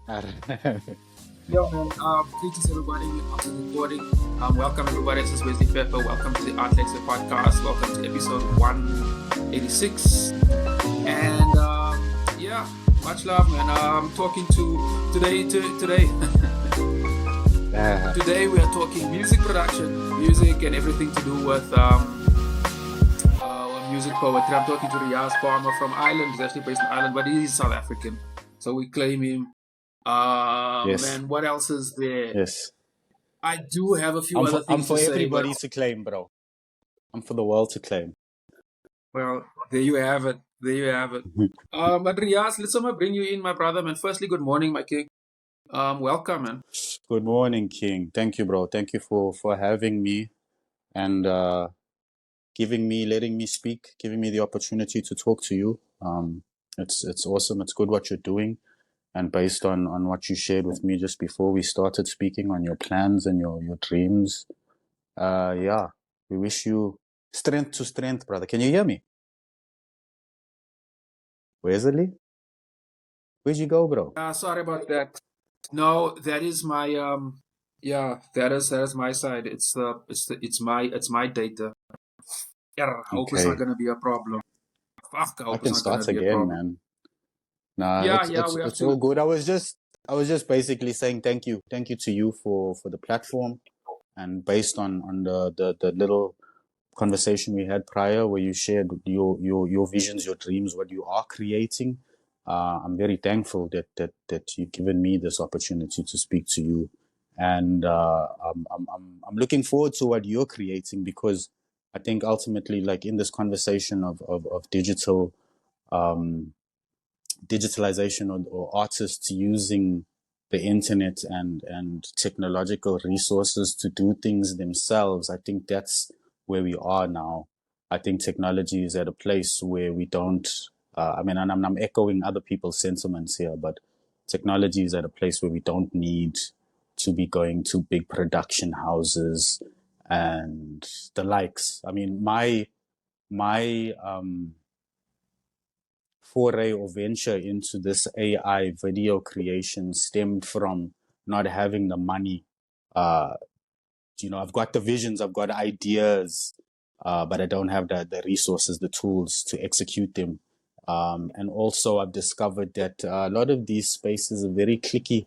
Yo, man. Greetings, everybody. On the recording. Welcome, everybody. This is Wesley Pepper. Welcome to the Lexcia podcast. Welcome to episode 186. And yeah, much love, man. I'm talking to today. Today we are talking music production, music, and everything to do with music poetry. I'm talking to Riaaz Palmer from Ireland. He's actually based in Ireland, but he's South African, so we claim him. Yes. And what else is there? Yes. I do have a few other things I'm for to say, everybody but, to claim, bro. I'm for the world to claim. well, there you have it. But Riaaz, let's bring you in, my brother, man. Firstly, good morning, my king. Welcome, man. Good morning, King. Thank you, bro. Thank you for having me and letting me speak, giving me the opportunity to talk to you. It's awesome. It's good what you're doing. And based on what you shared with me just before we started speaking on your plans and your dreams, yeah, we wish you strength to strength, brother. Can you hear me? Wesley? Where'd you go, bro? Sorry about that. No, that is my yeah, that is my side. It's my data. Yeah, I hope it's not gonna be a problem. Fuck, I hope can it's not gonna start be a again, problem. man. Nah, Yeah, we have it's to. all good. I was just basically saying thank you to you for the platform, and based on the little conversation we had prior, where you shared your visions, your dreams, what you are creating. I'm very thankful that you've given me this opportunity to speak to you, and I'm looking forward to what you're creating, because I think ultimately, like in this conversation of digital. Digitalization or artists using the internet and technological resources to do things themselves, I think that's where we are now. I think technology is at a place where we don't, and I'm echoing other people's sentiments here, but technology is at a place where we don't need to be going to big production houses and the likes. I mean, my foray or venture into this AI video creation stemmed from not having the money. I've got the visions, I've got ideas, but I don't have the resources, the tools to execute them. And also I've discovered that a lot of these spaces are very cliquey.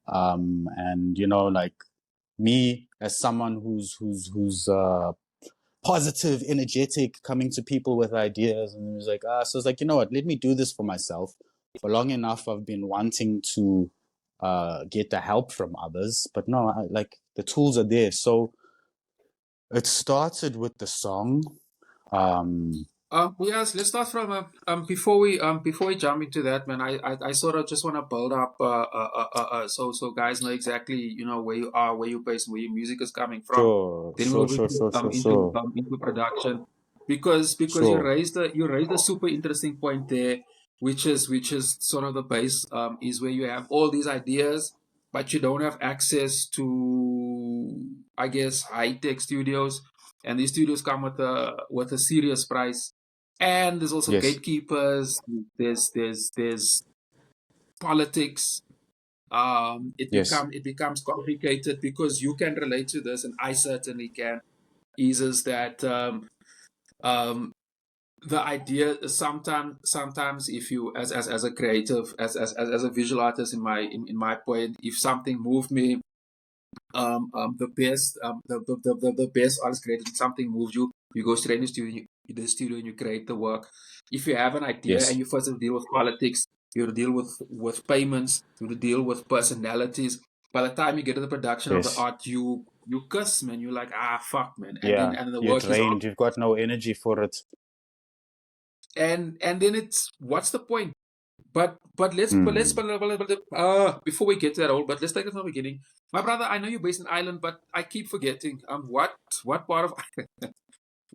And like me as someone who's positive, energetic, coming to people with ideas. And it was like, so it's like, you know what, let me do this for myself. For long enough, I've been wanting to get the help from others, but no, the tools are there. So it started with the song. Yes, let's start from before we jump into that, man. I sort of just want to build up so guys know exactly where you are, where you're based, where your music is coming from. Then we'll into production, because you raised a super interesting point there, which is sort of the base is where you have all these ideas, but you don't have access to, I guess, high-tech studios, and these studios come with a serious price. And there's also gatekeepers. There's politics. It becomes complicated, because you can relate to this, and I certainly can. Is that the idea is sometimes if you as a creative, as a visual artist, in my point, if something moved me, the best artist created, something moves you, you go straight into the studio and you create the work. If you have an idea and you first deal with politics, you deal with payments, you deal with personalities. By the time you get to the production of the art, you cuss, man. You're like, fuck, man. And then the you're work drained. is You've got no energy for it. And then it's, what's the point? But let's before we get to that all, but let's take it from the beginning. My brother, I know you're based in Ireland, but I keep forgetting what part of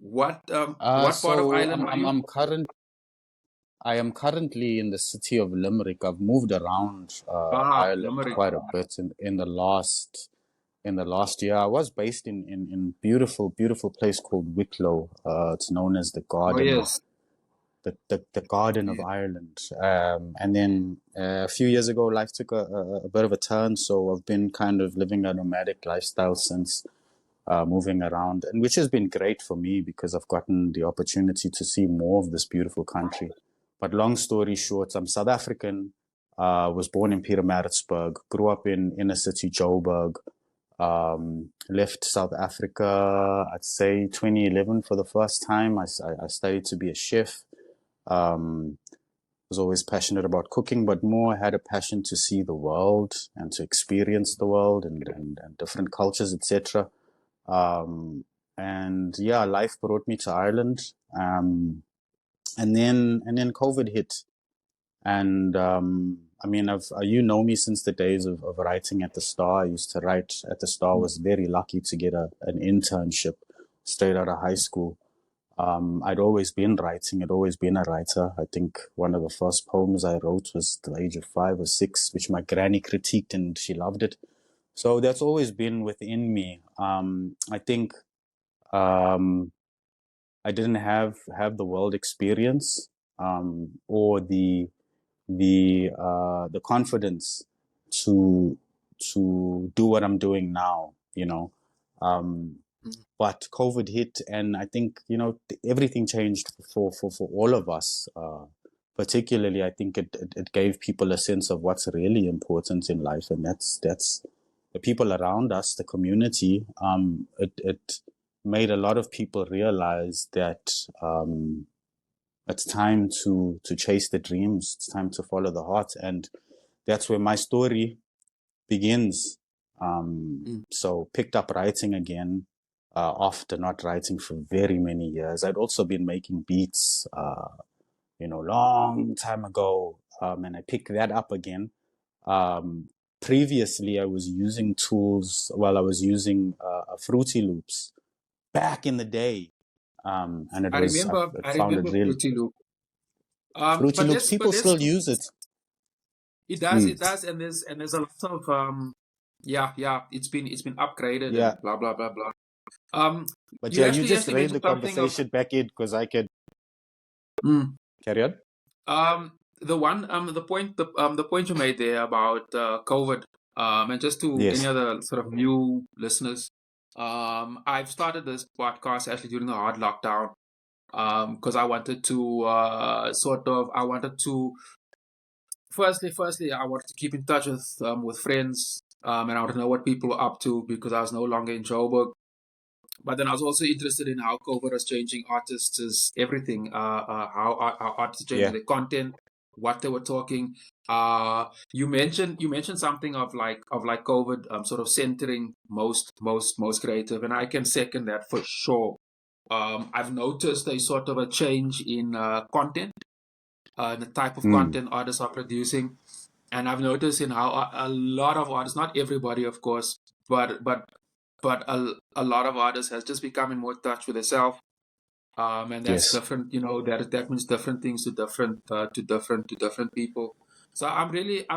what part of Ireland are you? I am currently in the city of Limerick. I've moved around Ireland Limerick. quite a bit in the last year. I was based in beautiful place called Wicklow. It's known as the Garden. Oh, yes. the Garden of Ireland. And then a few years ago, life took a bit of a turn. So I've been kind of living a nomadic lifestyle since, moving around, and which has been great for me because I've gotten the opportunity to see more of this beautiful country. But long story short, I'm South African, was born in Pietermaritzburg, grew up in inner city Joburg, left South Africa, I'd say 2011 for the first time. I studied to be a chef. Was always passionate about cooking, but more had a passion to see the world and to experience the world and different cultures, etc. And yeah, life brought me to Ireland. And then COVID hit. And I mean, you know me since the days of writing at the Star. I used to write at the Star. Was very lucky to get an internship straight out of high school. I'd always been writing. I'd always been a writer. I think one of the first poems I wrote was at the age of 5 or 6, which my granny critiqued and she loved it. So that's always been within me. I think I didn't have the world experience, or the confidence to do what I'm doing now, you know. But COVID hit, and I think, you know, everything changed for all of us. Particularly, I think it gave people a sense of what's really important in life, and that's the people around us, the community. It made a lot of people realize that it's time to chase the dreams. It's time to follow the heart, and that's where my story begins. So picked up writing again, after not writing for very many years. I'd also been making beats, you know, long time ago, and I picked that up again. Previously, I was using tools while I was using Fruity Loops back in the day, and I remember. I I found it remember really. Fruity Loop. Fruity Loops, people still use it. It does, and there's a lot of yeah. It's been upgraded Yeah. and blah blah blah blah. But You yeah, you actually just rein the mentioned something of conversation back in because I could carry on. the point you made there about COVID, and just to Yes. any other sort of new listeners, I've started this podcast actually during the hard lockdown, because I wanted to firstly I wanted to keep in touch with friends, and I wanted to know what people were up to because I was no longer in Joburg. But then I was also interested in how COVID was changing artists' everything, how artists are changing their content, what they were talking. You mentioned something of like COVID, sort of centering most creative, and I can second that for sure. I've noticed a sort of a change in content, the type of content artists are producing, and I've noticed in how a lot of artists, not everybody, of course, but a lot of artists has just become in more touch with themselves, and that's Yes. different. You know, that means different things to different people. So I'm really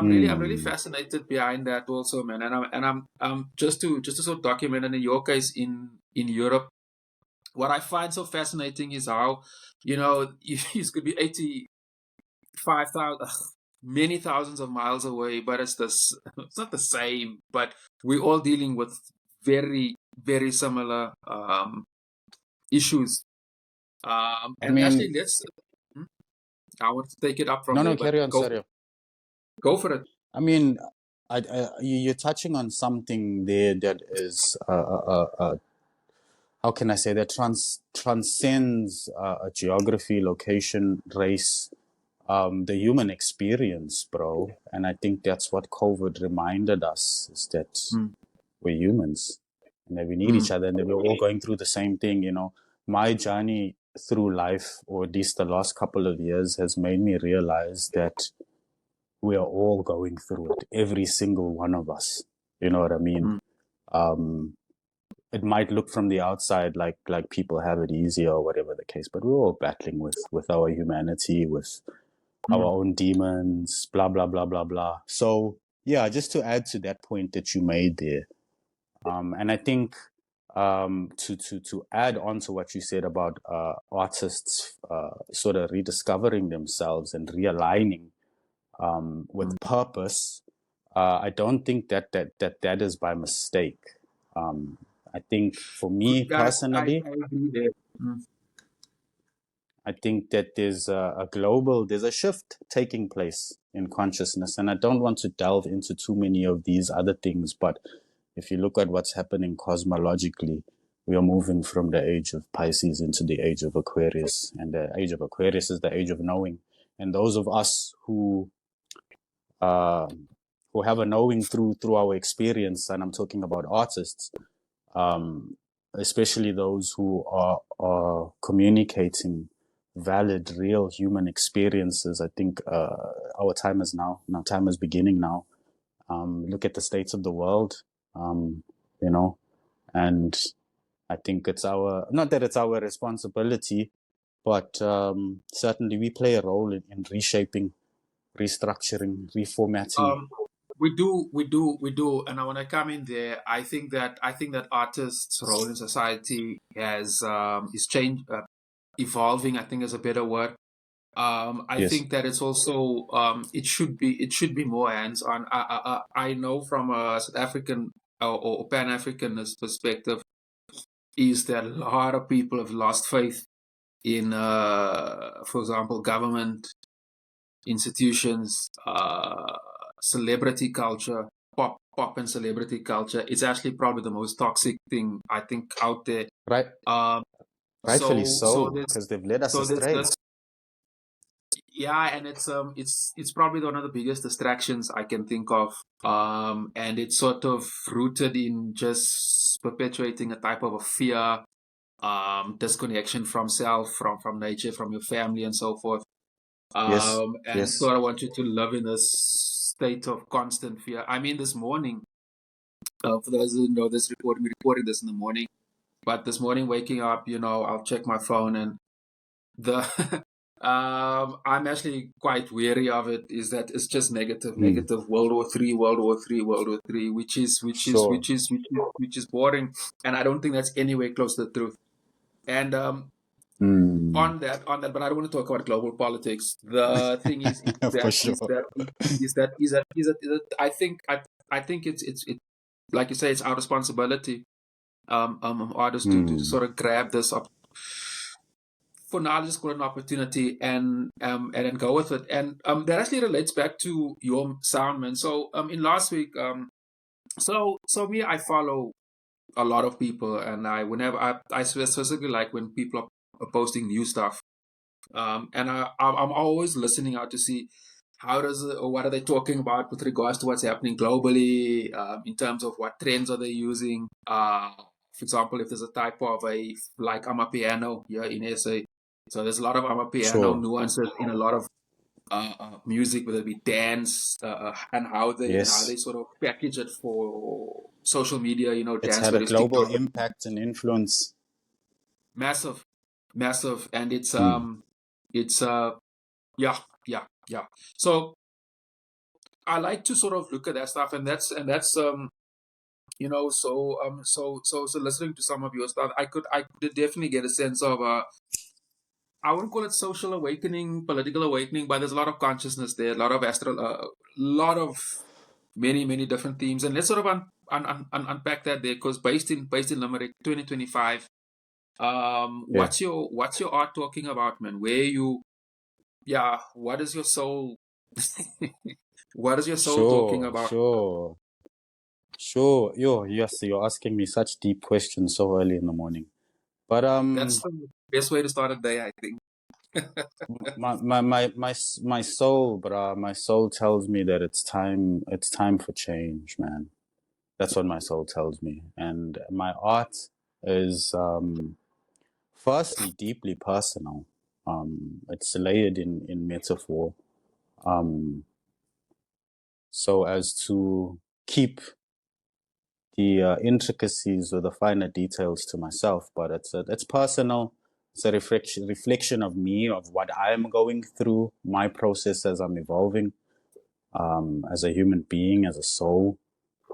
fascinated behind that also, man. And I'm just to sort of document, and in your case in Europe, what I find so fascinating is how, you know, you could be 85,000, many thousands of miles away, but it's not the same, but we're all dealing with very, very similar issues. And actually, I want to take it up from there, but Carry on, Sario. Go for it. I mean, you're touching on something there that is, how can I say, that transcends a geography, location, race, the human experience, bro. And I think that's what COVID reminded us, is that we're humans and that we need each other and that we're all going through the same thing. You know, my journey through life, or at least the last couple of years, has made me realize that we are all going through it, every single one of us. You know what I mean? It might look from the outside like people have it easier or whatever the case, but we're all battling with our humanity, with our own demons, blah blah blah blah blah. So yeah, just to add to that point that you made there, and I think to add on to what you said about artists sort of rediscovering themselves and realigning with purpose, I don't think that is by mistake. I think for me I personally, agree there. I think that there's a shift taking place in consciousness, and I don't want to delve into too many of these other things, but if you look at what's happening cosmologically, we are moving from the age of Pisces into the age of Aquarius, and the age of Aquarius is the age of knowing. And those of us who have a knowing through our experience, and I'm talking about artists, especially those who are communicating valid, real human experiences. I think our time is now. Our time is beginning now. Look at the states of the world, you know, and I think it's not that it's our responsibility, but certainly we play a role in reshaping, restructuring, reformatting. We do. And when I come in there, I think that artists' role in society is changed, evolving. I think is a better word. I Yes. think that it's also it should be more hands-on. I know from a South African or Pan-Africanist perspective is that a lot of people have lost faith in, for example, government institutions, celebrity culture, pop and celebrity culture. It's actually probably the most toxic thing I think out there. Right. Rightfully so, there's because they've led us so there's astray. this, yeah, and it's probably one of the biggest distractions I can think of. And it's sort of rooted in just perpetuating a type of a fear, disconnection from self, from nature, from your family, and so forth. Yes. And Yes. sort of want you to live in this state of constant fear. I mean, this morning, for those who know this we're recording this in the morning, but this morning waking up, I'll check my phone and the I'm actually quite weary of it. Is that it's just negative, Mm. negative World War Three, World War Three, World War Three, Sure. which is boring, and I don't think that's anywhere close to the truth. And Mm. on that, but I don't want to talk about global politics. The thing is For that sure. I think it's like you say, it's our responsibility, artists to Mm. sort of grab this up. For now, just call it an opportunity and then go with it. And that actually relates back to your sound, man. So in last week, so me, I follow a lot of people, and whenever I specifically like when people are posting new stuff. And I'm always listening out to see how does it, or what are they talking about with regards to what's happening globally, in terms of what trends are they using. For example, if there's a type of like Amapiano here in SA, so there's a lot of Amapiano Sure. nuances in a lot of music, whether it be dance, and how they Yes. sort of package it for social media. It's Dance had a whether it's global TikTok, impact and influence. massive, massive, and Mm. it's yeah, yeah, yeah. So I like to sort of look at that stuff, and that's so listening to some of your stuff, I could definitely get a sense of I wouldn't call it social awakening, political awakening, but there's a lot of consciousness there, a lot of lot of many different themes, and let's sort of unpack that there, because based in Limerick, 2025. Yeah. What's your art talking about, man? Where you, yeah, what is your soul? What is your soul talking Sure. about? Sure. Sure. Yes, you're asking me such deep questions so early in the morning. But That's the best way to start a day, I think. my soul, bruh, my soul tells me that it's time for change, man. That's what my soul tells me. And my art is firstly deeply personal. It's layered in metaphor. Um, so as to keep the intricacies or the finer details to myself, but it's personal. It's a reflection of me, of what I'm going through, my process as I'm evolving, as a human being, as a soul.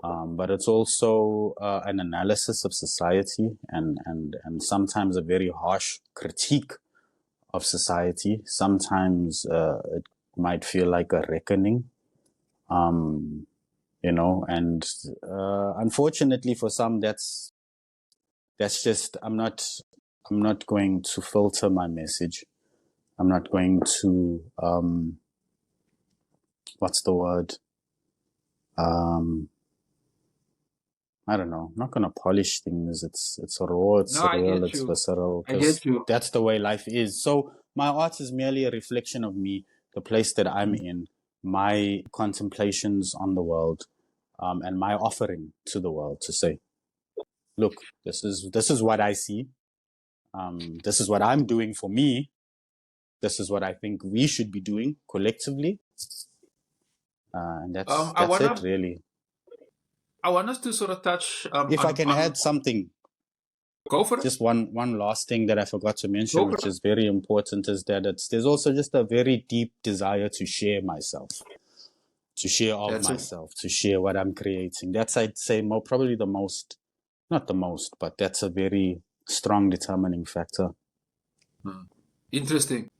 But it's also an analysis of society and sometimes a very harsh critique of society. Sometimes it might feel like a reckoning, you know, and unfortunately for some, that's just, I'm not going to filter my message. I'm not going to, what's the word? I don't know. I'm not going to polish things. It's raw, it's No, I real, get it's you. visceral, I because get you. that's the way life is. So my art is merely a reflection of me, the place that I'm in, my contemplations on the world, and my offering to the world to say, look, this is what I see. This is what I'm doing for me. This is what I think we should be doing collectively. And that's I it, wanna really. I want us to sort of touch If I on can add something, go for it. just one last thing that I forgot to mention, Go for which it. is very important, is that there's also just a very deep desire to share myself, to share of That's it. myself, to share what I'm creating. That's, I'd say, probably the most, not the most, but that's a very strong determining factor. Interesting.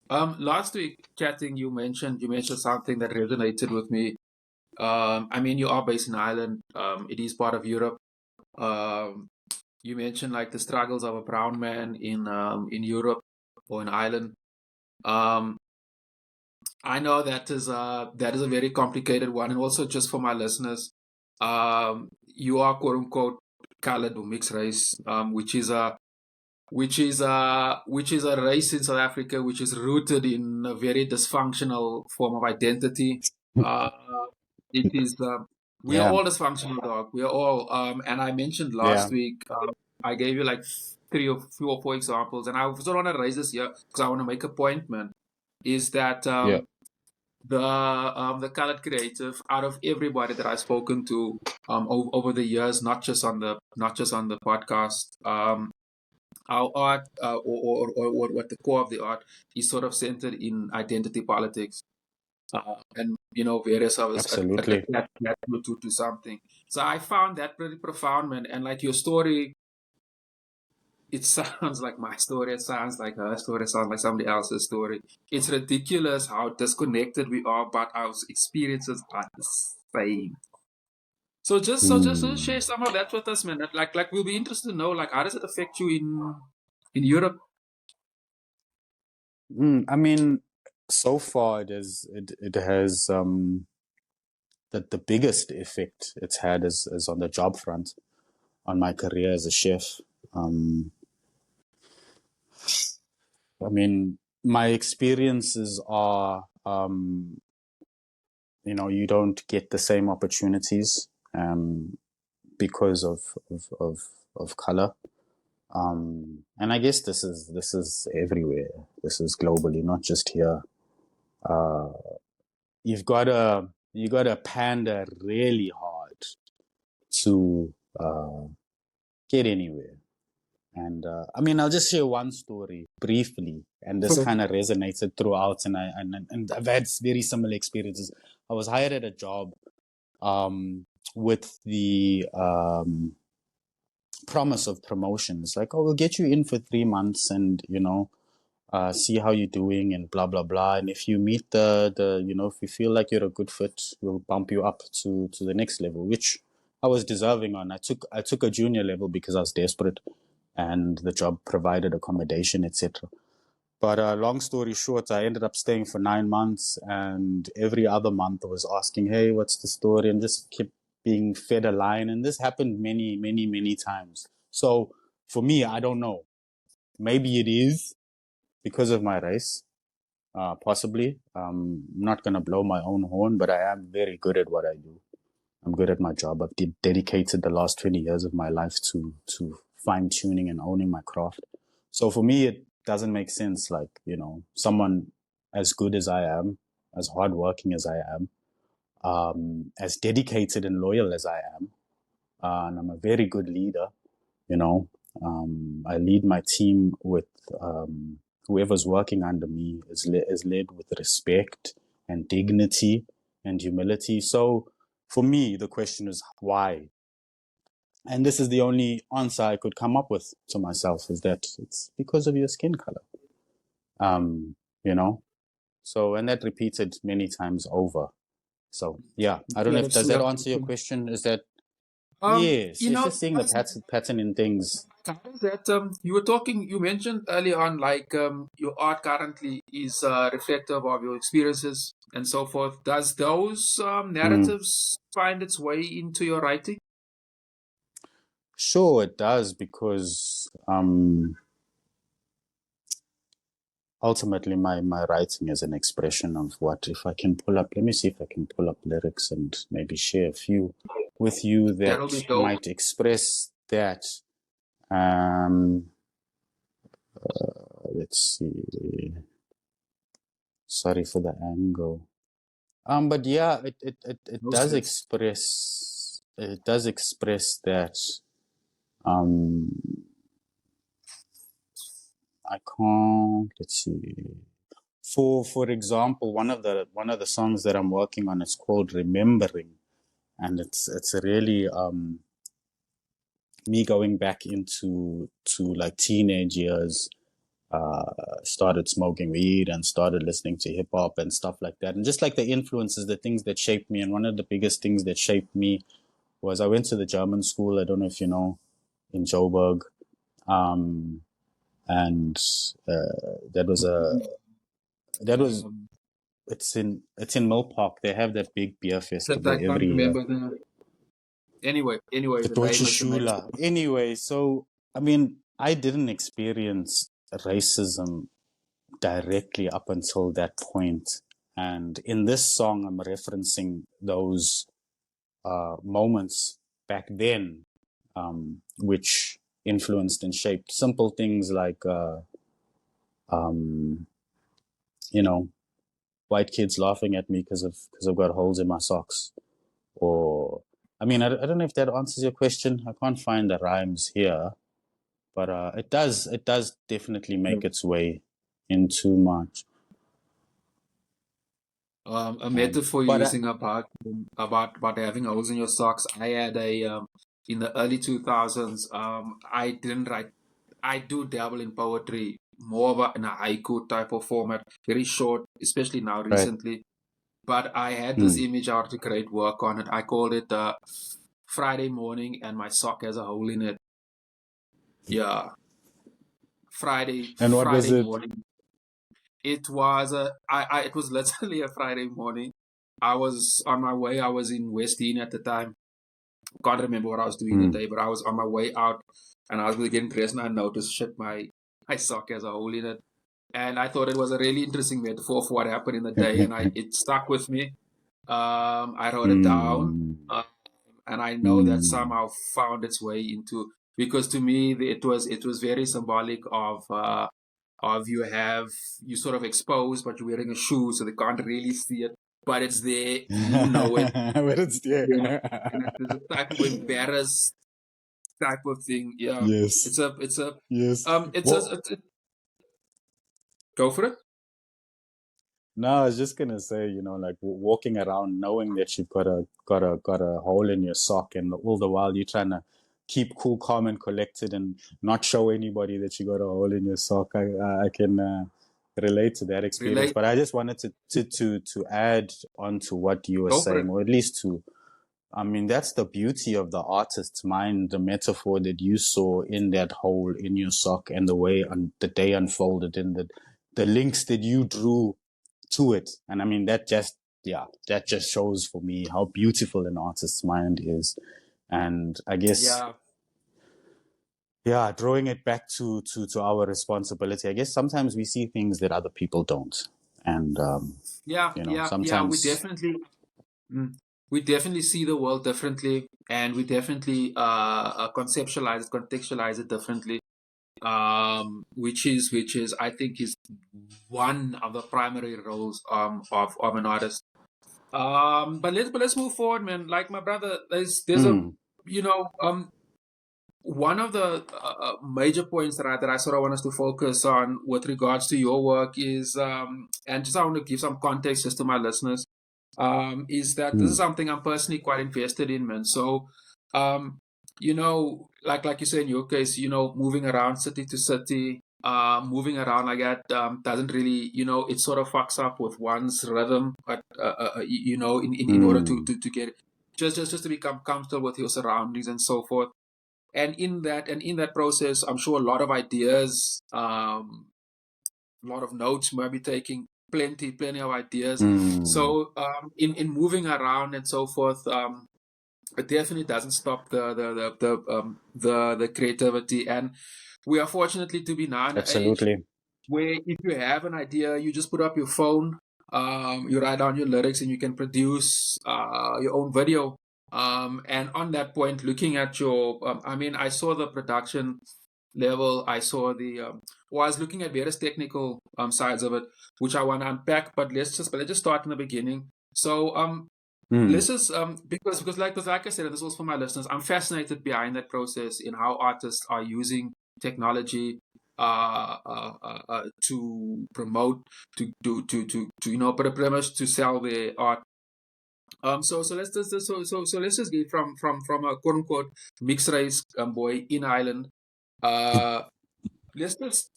Last week chatting, you mentioned something that resonated with me. I mean, you are based in Ireland. It is part of Europe. You mentioned like the struggles of a brown man in Europe or in Ireland. I know that is a very complicated one, and also just for my listeners, you are quote unquote colored or mixed race, which is a race in South Africa which is rooted in a very dysfunctional form of identity. Uh, it is we are Yeah, all dysfunctional, dog. We are all. And I mentioned yeah, last week. I gave you like three or four examples, and I also want to raise this here because I want to make a point, man. Is that yeah, the colored creative, out of everybody that I've spoken to over the years, not just on the podcast, our art, or what the core of the art is sort of centered in identity politics, and various others absolutely. to something. So I found that pretty profound, man. And like your story, it sounds like my story. It sounds like her story. It sounds like somebody else's story. It's ridiculous how disconnected we are, but our experiences are the same. So just share some of that with us, man. Like we'll be interested to know, like, how does it affect you in Europe? I mean, so far it has the biggest effect it's had is on the job front, on my career as a chef. I mean, my experiences are, you don't get the same opportunities because of color. And I guess this is everywhere. This is globally, not just here. You've got to pander really hard to get anywhere. And I mean, I'll just share one story briefly, and this kind of resonated throughout. And I've had very similar experiences. I was hired at a job with the promise of promotions, like, oh, we'll get you in for 3 months, and see how you're doing, and blah blah blah. And if you meet the if you feel like you're a good fit, we'll bump you up to the next level, which I was deserving on. I took a junior level because I was desperate, and the job provided accommodation, etc. But long story short, I ended up staying for 9 months, and every other month I was asking, hey, what's the story? And just kept being fed a line. And this happened many, many, many times. So for me, I don't know. Maybe it is because of my race, possibly. I'm not going to blow my own horn, but I am very good at what I do. I'm good at my job. I've dedicated the last 20 years of my life to fine tuning and owning my craft. So for me, it doesn't make sense. Like, someone as good as I am, as hardworking as I am, as dedicated and loyal as I am, and I'm a very good leader. I lead my team with whoever's working under me is led with respect and dignity and humility. So for me, the question is why? And this is the only answer I could come up with to myself, is that it's because of your skin color. You know? So, and that repeated many times over. So, yeah, I don't know if, does that answer your question? Is that, yes, You it's know, just seeing the pattern in things. that you mentioned early on, like your art currently is reflective of your experiences and so forth. Does those narratives find its way into your writing? Sure, it does, because ultimately my writing is an expression of what, if I can pull up, let me see if I can pull up lyrics and maybe share a few with you that might express that. Let's see. Sorry for the angle. But yeah, it does express, that. I can't, let's see. For example, one of the songs that I'm working on is called Remembering, and it's really me going back into like teenage years. Started smoking weed and started listening to hip hop and stuff like that, and just like the influences, the things that shaped me. And one of the biggest things that shaped me was I went to the German school. I don't know if you know, in Joburg, and it's in Mill Park. They have that big beer festival I can't every year. remember Anyway, The Deutsche Schule. Anyway, so I mean, I didn't experience racism directly up until that point. And in this song, I'm referencing those moments back then, which influenced and shaped simple things like, you know, white kids laughing at me because I've got holes in my socks. Or, I mean, I don't know if that answers your question. I can't find the rhymes here, but it does definitely make its way into much. A metaphor you're using about having holes in your socks. I had in the early 2000s. I didn't write. I do dabble in poetry, more of in a haiku type of format, very short, especially now recently. But I had this image out to create work on it. I called it Friday morning, and my sock has a hole in it. Yeah, Friday. And what was it? Morning. It was it was literally a Friday morning. I was on my way. I was in West End at the time. Can't remember what I was doing the day, but I was on my way out, and I was getting dressed, and I noticed, shit, my sock has a hole in it. And I thought it was a really interesting metaphor for what happened in the day, and it stuck with me. I wrote it down, and I know that somehow found its way into, because to me it was very symbolic of you sort of exposed, but you're wearing a shoe, so they can't really see it, but it's there. You know it, but it's there. And it's a type of embarrassed type of thing. Yeah, yes. It's a yes. Go for it. No, I was just gonna say, like walking around knowing that you've got a hole in your sock, and all the while you're trying to keep cool, calm, and collected, and not show anybody that you got a hole in your sock. I can relate to that experience, but I just wanted to add on to what you were saying, or at least to. I mean, that's the beauty of the artist's mind, the metaphor that you saw in that hole in your sock, and the way the day unfolded, and the links that you drew to it. And I mean, that just shows for me how beautiful an artist's mind is. And I guess, drawing it back to our responsibility. I guess sometimes we see things that other people don't. And, sometimes we definitely see the world differently, and we definitely contextualize it differently. Which is I think is one of the primary roles of an artist. But let's move forward, man. Like my brother, there's one of the major points that I sort of want us to focus on with regards to your work is, and just I want to give some context just to my listeners. is that this is something I'm personally quite invested in, man. So, you know, like you say in your case, you know, moving around city to city, moving around like that doesn't really, you know, it sort of fucks up with one's rhythm, but you know, in order to get just to become comfortable with your surroundings and so forth. And in that process, I'm sure a lot of ideas, a lot of notes, maybe taking plenty of ideas. So in moving around and so forth, it definitely doesn't stop the creativity. And we are fortunately to be now in an age Absolutely. where if you have an idea, you just put up your phone, you write down your lyrics, and you can produce your own video. And on that point, looking at your, I mean, I saw the production level, I saw well, I was looking at various technical sides of it, which I want to unpack. But let's just start in the beginning. So let's just because like I said, and this was for my listeners, I'm fascinated behind that process in how artists are using technology to promote, to you know, put a premise to sell their art. So let's just get from a quote unquote mixed race boy in Ireland. Uh, let's just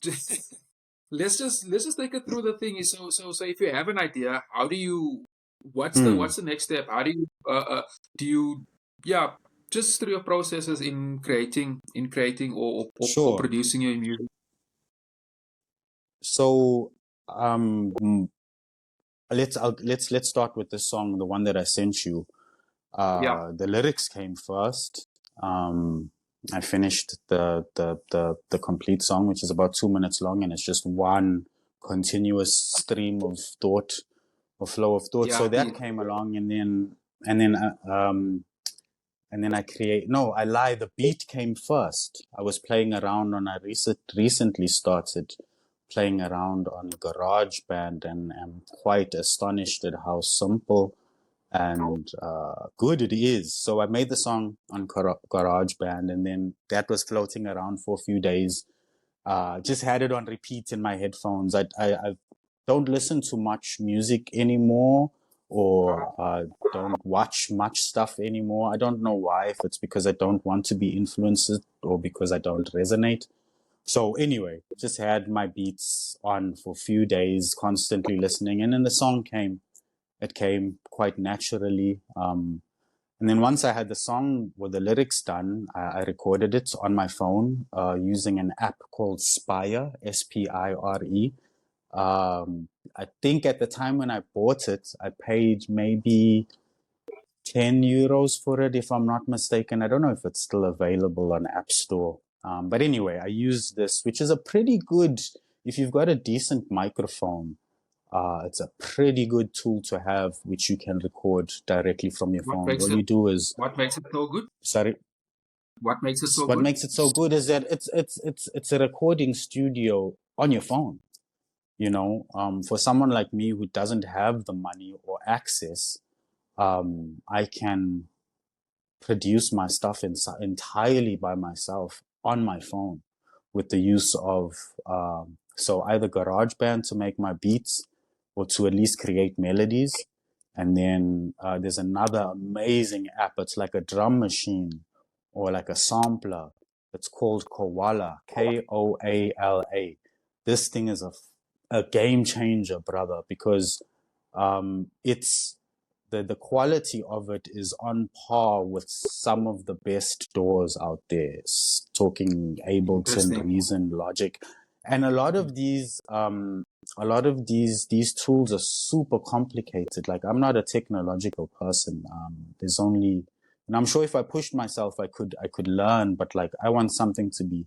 let's just take it through the thing. So if you have an idea, how do you? What's the next step? How do you yeah, just through your processes in creating or Sure. producing your music. So let's start with this song, the one that I sent you. Yeah, The lyrics came first. I finished the complete song, which is about 2 minutes long, and it's just one continuous stream of thought or flow of thought. yeah, So that came along, and then I create. No, I lie. The beat came first. I was playing around on. I recently started playing around on GarageBand, and am quite astonished at how simple and good it is. So I made the song on GarageBand, and then that was floating around for a few days. Just had it on repeat in my headphones. I don't listen to much music anymore, or don't watch much stuff anymore. I don't know why, if it's because I don't want to be influenced or because I don't resonate. So anyway, just had my beats on for a few days, constantly listening, and then the song came. It came quite naturally. And then once I had the song with the lyrics done, I recorded it on my phone using an app called Spire, Spire. I think at the time when I bought it, I paid maybe 10 euros for it, if I'm not mistaken. I don't know if it's still available on App Store. But anyway, I use this, which is a pretty good, if you've got a decent microphone, it's a pretty good tool to have, which you can record directly from your what phone. makes All it you do is, what makes it so good? sorry, What makes it so what good? makes it so good is that it's a recording studio on your phone. You know, for someone like me who doesn't have the money or access, I can produce my stuff entirely by myself on my phone with the use of so either GarageBand to make my beats or to at least create melodies. And then there's another amazing app. It's like a drum machine or like a sampler. It's called Koala, Koala. This thing is a game changer, brother, because it's the quality of it is on par with some of the best DAWs out there. Talking Ableton, Interesting. Reason, Logic, and a lot of these tools are super complicated. Like, I'm not a technological person. There's only, and I'm sure if I pushed myself, I could learn. But like, I want something to be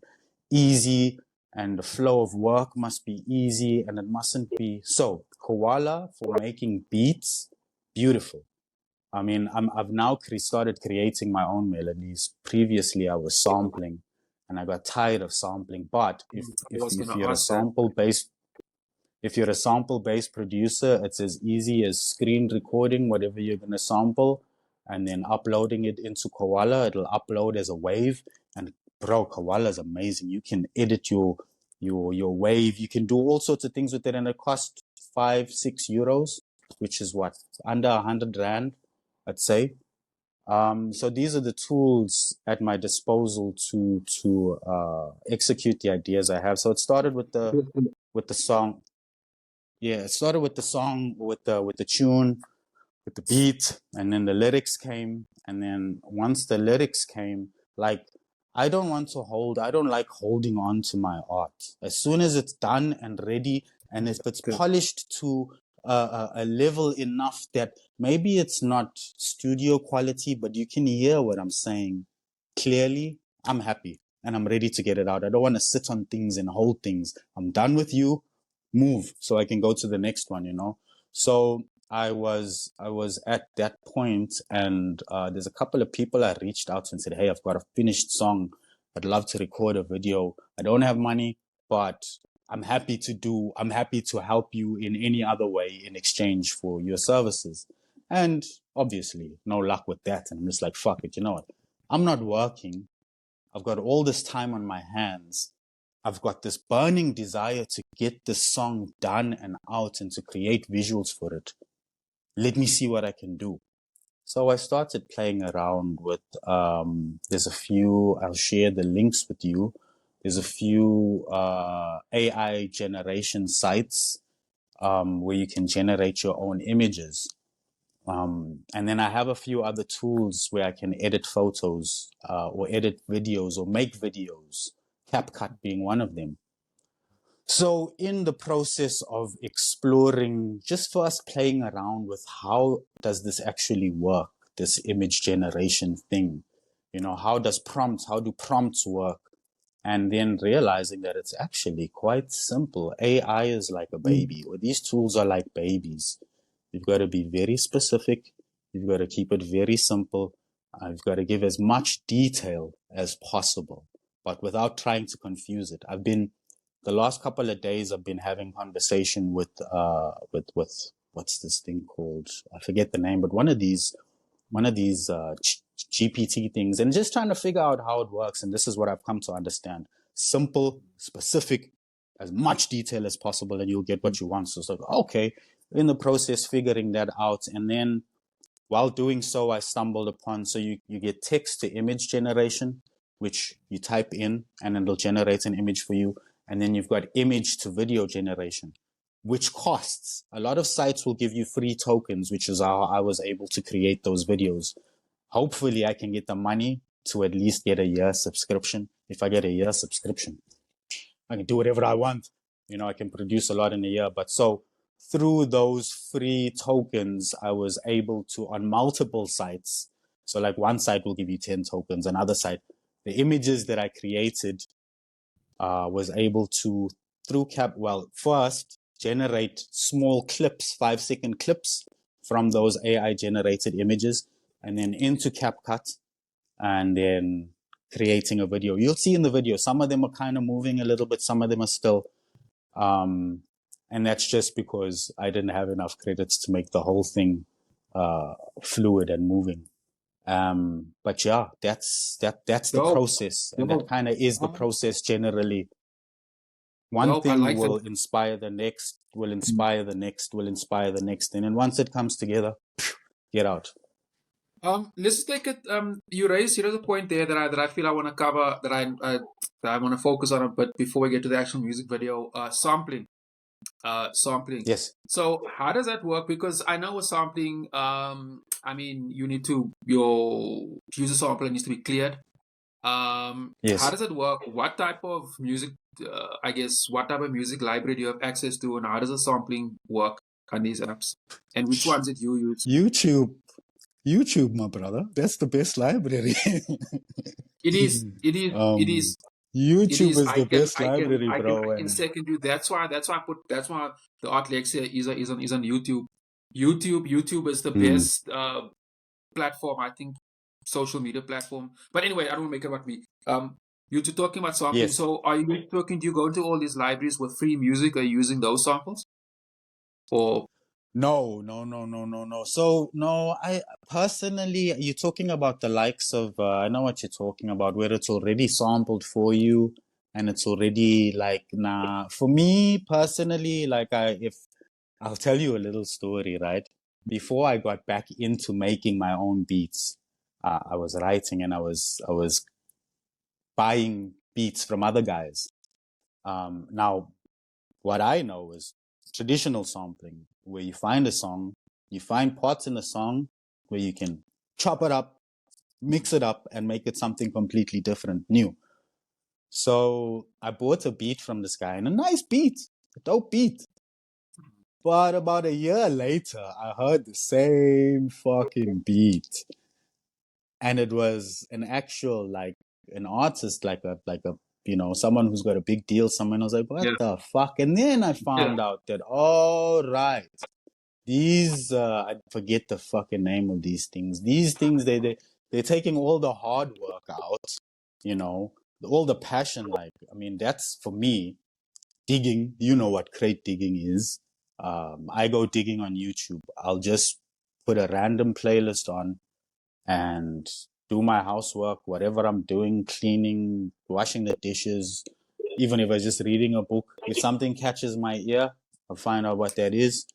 easy, and the flow of work must be easy, and it mustn't be so. Koala for making beats, beautiful. I mean, I've now started creating my own melodies. Previously, I was sampling, and I got tired of sampling. But I was if gonna you're a ask that. sample based producer, it's as easy as screen recording whatever you're gonna sample, and then uploading it into Koala. It'll upload as a wave, and bro, Koala is amazing. You can edit your wave. You can do all sorts of things with it, and it costs 5-6 euros. which is what, under 100 Rand, I'd say. So these are the tools at my disposal to execute the ideas I have. So it started with the song. Yeah, it started with the song, with the tune, with the beat, and then the lyrics came. And then once the lyrics came, like, I don't like holding on to my art. As soon as it's done and ready, and if it's polished to a level enough that maybe it's not studio quality, but you can hear what I'm saying clearly, I'm happy and I'm ready to get it out. I don't want to sit on things and hold things. I'm done with you. Move so I can go to the next one, you know? So I was at that point, and there's a couple of people I reached out to and said, hey, I've got a finished song. I'd love to record a video. I don't have money, but I'm happy to help you in any other way in exchange for your services. And obviously, no luck with that. And I'm just like, fuck it, you know what? I'm not working. I've got all this time on my hands. I've got this burning desire to get this song done and out and to create visuals for it. Let me see what I can do. So I started playing around with, there's a few, I'll share the links with you. There's a few AI generation sites where you can generate your own images. And then I have a few other tools where I can edit photos or edit videos or make videos, CapCut being one of them. So in the process of exploring, just for us playing around with how does this actually work, this image generation thing, you know, how do prompts work? And then realizing that it's actually quite simple. AI is like a baby, or these tools are like babies. You've got to be very specific. You've got to keep it very simple. You've got to give as much detail as possible, but without trying to confuse it. The last couple of days, I've been having conversation with what's this thing called? I forget the name, but one of these GPT things, and just trying to figure out how it works. And this is what I've come to understand: simple, specific, as much detail as possible, and you'll get what you want. So it's like, okay, in the process, figuring that out, and then while doing so, I stumbled upon, so you get text to image generation, which you type in and it'll generate an image for you. And then you've got image to video generation, which costs. A lot of sites will give you free tokens, which is how I was able to create those videos. Hopefully I can get the money to at least get a year subscription. If I get a year subscription, I can do whatever I want. You know, I can produce a lot in a year. But so through those free tokens, I was able to, on multiple sites. So like one site will give you 10 tokens, another site, the images that I created, was able to, first generate small clips, 5-second clips from those AI generated images, and then into CapCut, and then creating a video. You'll see in the video, some of them are kind of moving a little bit, some of them are still, and that's just because I didn't have enough credits to make the whole thing fluid and moving. But yeah, that's the process, and that kind of is the process generally. One thing will inspire the next, will inspire the next, will inspire the next, and then once it comes together, get out. Let's take it. You raised the point there that I feel I want to cover, that I want to focus on a bit before we get to the actual music video. Sampling. Yes. So how does that work? Because I know with sampling, I mean, you need to, your user sample needs to be cleared. Yes. How does it work? What type of music, what type of music library do you have access to, and how does the sampling work on these apps? And which ones did you use? YouTube, my brother. That's the best library. It is. YouTube is the best library, bro. I can second you. That's why the art Lexcia is on YouTube. YouTube is the best platform, I think, social media platform. But anyway, I don't make it about me. You're talking about sampling. Yes. So do you go into all these libraries with free music? Are you using those samples? Or No. So no, I personally, you're talking about the likes of, I know what you're talking about, where it's already sampled for you and it's already like, nah, for me personally, like I'll tell you a little story, right? Before I got back into making my own beats, I was writing and I was buying beats from other guys. Now, what I know is traditional sampling, where you find a song, you find parts in a song where you can chop it up, mix it up, and make it something completely different, new. So I bought a beat from this guy, and a nice beat, a dope beat. But about a year later, I heard the same fucking beat, and it was an actual, like, an artist, like a someone who's got a big deal. Someone was like, what Yeah. the fuck? And then I found out that, all right, these I forget the fucking name of these things. These things, they're taking all the hard work out, all the passion. Like, I mean, that's for me digging. You know what crate digging is. I go digging on YouTube. I'll just put a random playlist on and do my housework, whatever I'm doing, cleaning, washing the dishes, even if I'm just reading a book. If something catches my ear, I'll find out what that is.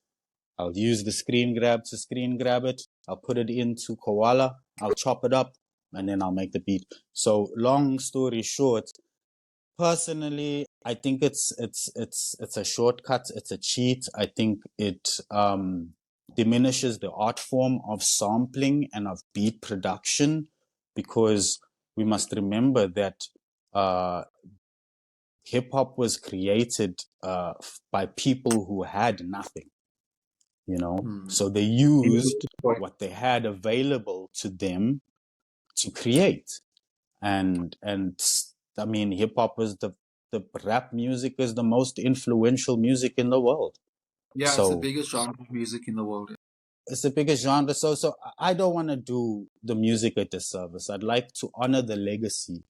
I'll use the screen grab to screen grab it. I'll put it into Koala. I'll chop it up and then I'll make the beat. So long story short, personally, I think it's a shortcut. It's a cheat. I think it diminishes the art form of sampling and of beat production, because we must remember that hip hop was created by people who had nothing. So they used what they had available to them to create. And I mean, hip hop is the rap music is the most influential music in the world. Yeah, it's the So biggest genre of music in the world. it's the biggest genre. So I don't want to do the music a disservice. I'd like to honor the legacy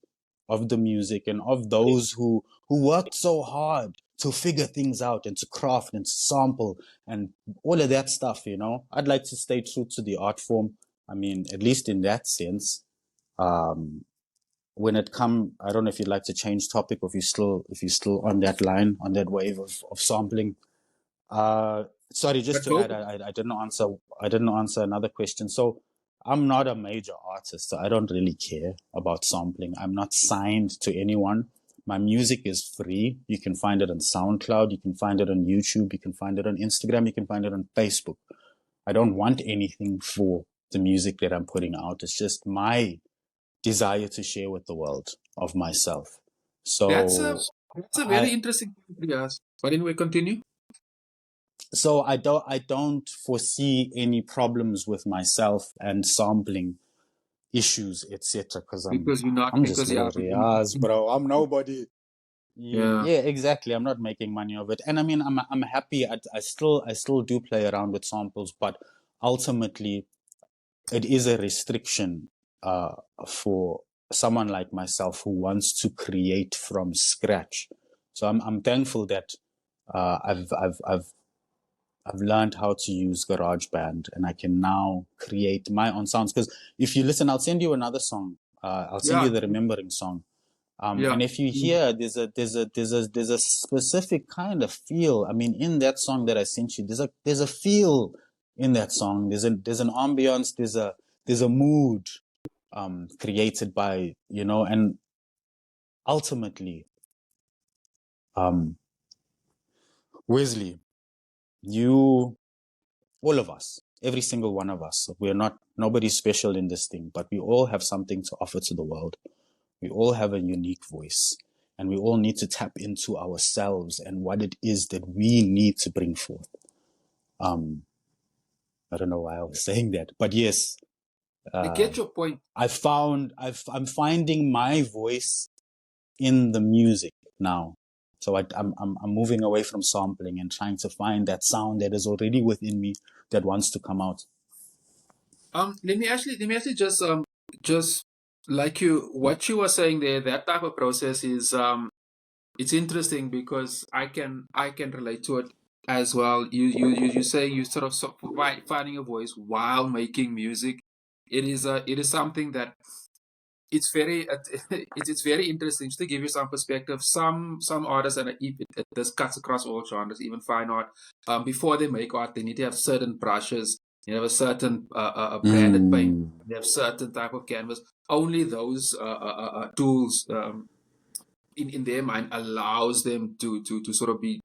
of the music and of those who worked so hard to figure things out and to craft and to sample and all of that stuff. I'd like to stay true to the art form. I mean, at least in that sense. When it come, I don't know if you'd like to change topic, or if you're still on that line, on that wave of sampling. Sorry, just to add, I didn't answer another question. So I'm not a major artist, so I don't really care about sampling. I'm not signed to anyone. My music is free. You can find it on SoundCloud. You can find it on YouTube. You can find it on Instagram. You can find it on Facebook. I don't want anything for the music that I'm putting out. It's just my desire to share with the world of myself. So that's a very interesting thing to ask. But anyway, continue. So I don't foresee any problems with myself and sampling issues, etc. Because I'm just little Riaaz, bro. I'm nobody. Yeah, exactly. I'm not making money of it, and I mean, I'm happy. I still do play around with samples, but ultimately, it is a restriction for someone like myself who wants to create from scratch. So I'm thankful that I've learned how to use GarageBand, and I can now create my own sounds. Because if you listen, I'll send you another song. I'll send you the Remembering song. And if you hear, there's a specific kind of feel. I mean, in that song that I sent you, there's a feel in that song. There's an ambience. There's a mood created by, and ultimately, Wesley, all of us, every single one of us, nobody's special in this thing, but we all have something to offer to the world. We all have a unique voice, and we all need to tap into ourselves and what it is that we need to bring forth. I don't know why I was saying that, but yes, I get your point. I'm finding my voice in the music now. So I'm moving away from sampling and trying to find that sound that is already within me that wants to come out. Let me actually just like what you were saying there. That type of process is it's interesting because I can relate to it as well. You say you sort of finding a voice while making music. It is something that it's very it's very interesting. Just to give you some perspective, some artists, and this cuts across all genres, even fine art. Before they make art, they need to have certain brushes. You have a certain branded paint. They have certain type of canvas. Only those tools in their mind allows them to sort of be,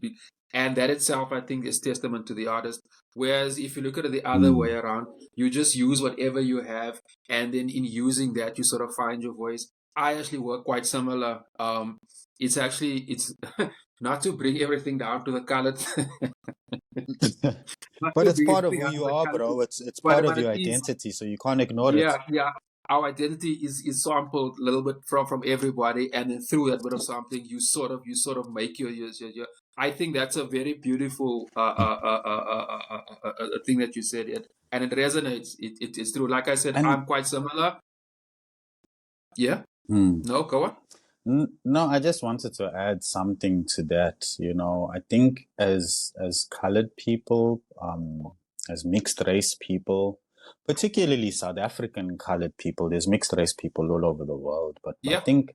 and that itself, I think, is testament to the artist. Whereas if you look at it the other way around, you just use whatever you have, and then in using that, you sort of find your voice. I actually work quite similar. It's not to bring everything down to the colored, not But to it's bring part of everything who down to you the are, colored, bro. It's part of but your it is. identity, so you can't ignore it. Yeah. Our identity is sampled a little bit from everybody, and then through that bit of sampling, you sort of make your. I think that's a very beautiful thing that you said, and it resonates. It's true. Like I said, And I'm quite similar. Yeah. mm, No, go on. no, I just wanted to add something to that. You know, I think as colored people, as mixed race people, particularly South African colored people, there's mixed race people all over the world, but I Yeah. think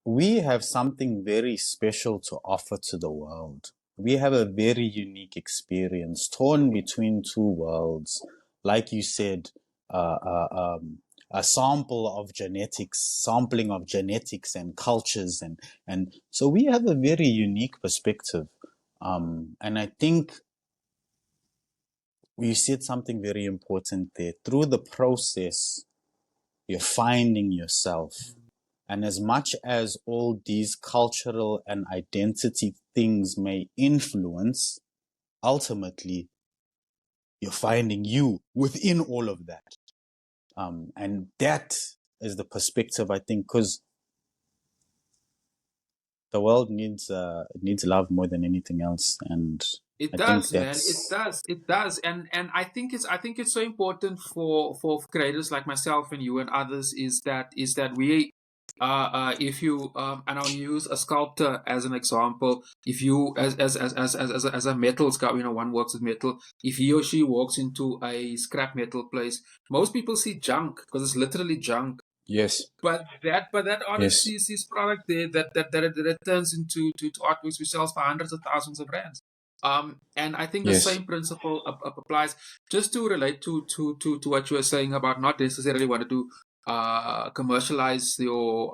we have something very special to offer to the world. We have a very unique experience torn between two worlds. Like you said, uh, uh, um, a sampling of genetics and cultures. And so we have a very unique perspective. And I think you said something very important there. Through the process, you're finding yourself. And as much as all these cultural and identity things may influence, ultimately, you're finding you within all of that. And that is the perspective, I think, because the world needs love more than anything else. And It I think does, man. It that's does. It does. And I think it's so important for creators like myself and you and others is that we if you and I'll use a sculptor as an example. If you as a metal sculptor, you know, one works with metal. If he or she walks into a scrap metal place, most people see junk because it's literally junk. yes, But that artist yes, sees his product there that turns to artworks which sells for hundreds of thousands of rands. And I think the yes, same principle applies. Just to relate to what you were saying about not necessarily wanting to commercialize your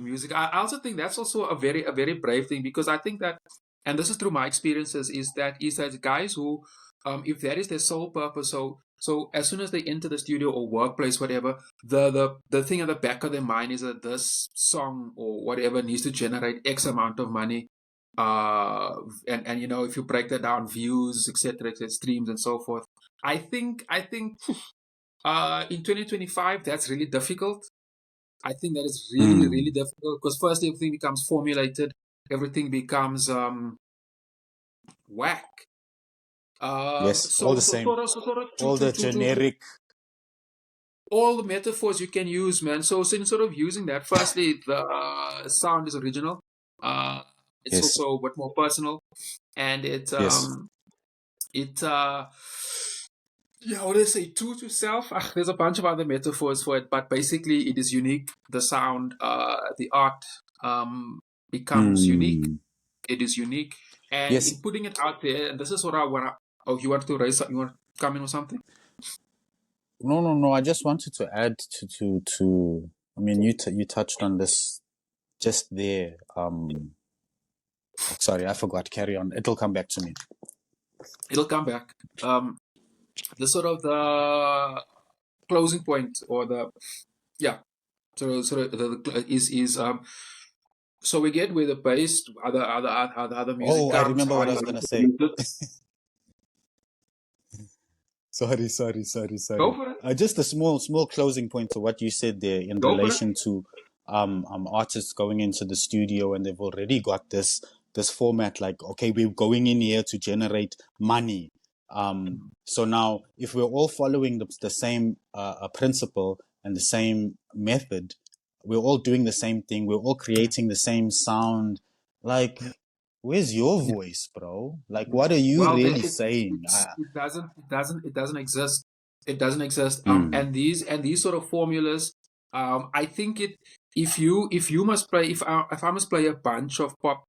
music. I also think that's also a very brave thing, because I think that, and this is through my experiences, is that guys who if that is their sole purpose, so as soon as they enter the studio or workplace, whatever, the thing at the back of their mind is that this song or whatever needs to generate X amount of money. Uh, and you know, if you break that down, views, etc., streams, and so forth. I think in 2025, that's really difficult. I think that is really, really difficult, because first everything becomes formulated, everything becomes whack. yes, all the same, Sort of all the to generic. all the metaphors you can use, man. So instead of using that, firstly, the sound is original. Uh, it's Yes, also a bit more personal, and yes. it yeah, what do they say? True to self. There's a bunch of other metaphors for it, but basically, it is unique. The sound, the art, becomes unique. Hmm. It is unique, and Yes. in putting it out there, and this is what I want. Oh, you want to raise? You want to come in with something? No, no, no. I just wanted to add to. I mean, you touched on this just there. Sorry, I forgot. Carry on. It'll come back to me. It'll come back. The sort of the closing point, or the yeah, sort of is so we get where the bass, other music Oh, I comes, remember how what I you was gonna say. introduce it. Go Sorry. for it. Just a small closing point to what you said there in Go for it. relation to artists going into the studio and they've already got this format, like, okay, we're going in here to generate money. So now if we're all following the same principle and the same method, we're all doing the same thing, we're all creating the same sound, like, where's your voice, bro? Like, what are you Well, really saying? it doesn't exist. It doesn't exist. Mm. And these sort of formulas, I think if you must play, if I must play a bunch of pop